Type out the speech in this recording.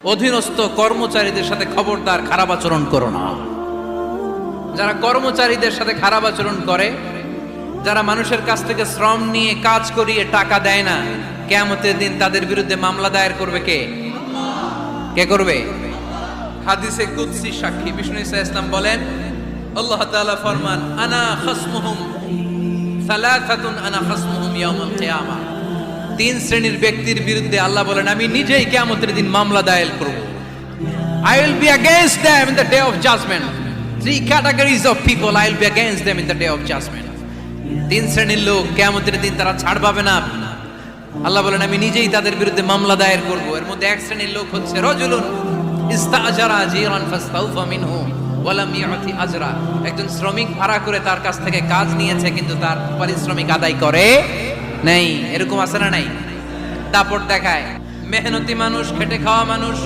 অধীনস্থ কর্মচারীদের সাথে খবরদার খারাপ আচরণ করো না। যারা কর্মচারীদের সাথে খারাপ আচরণ করে, যারা মানুষের কাছ থেকে শ্রম নিয়ে কাজ করিয়ে টাকা দেয় না, কিয়ামতের দিন তাদের বিরুদ্ধে মামলা দায়ের করবে কে? কে করবে? হাদিসে কুদসি সাক্ষী বিষ্ণু ঈসা ইসলাম বলেন, আল্লাহ তাআলা ফরমান, আনা খাসমুহুম সালাসাতুন আনা খাসমুহুম ইয়াউমাল কিয়ামাহ। তিন শ্রেণীর ব্যক্তির বিরুদ্ধে আল্লাহ বলেন, আমি নিজেই কিয়ামতের দিন মামলা দায়ের করব। I will be against them in the day of judgment. Three categories of people, I will be against them in the day of judgment. তিন শ্রেণীর লোক কিয়ামতের দিন তারা ছাড় পাবে না। আল্লাহ বলেন, আমি নিজেই তাদের বিরুদ্ধে মামলা দায়ের করব। এর মধ্যে এক শ্রেণীর লোক হচ্ছে রাজুলুন ইস্তাআজারা আজিরান ফাস্তাউফা মিনহু ওয়া লাম ইউতি আজরা। একজন শ্রমিক ভাড়া করে তার কাছ থেকে কাজ নিয়েছে, কিন্তু তার পারিশ্রমিক আদায় করে নাই। এরকম আছে না নাই? দাপট দেখায়। মেহনতি মানুষ, খেটে খাওয়া মানুষ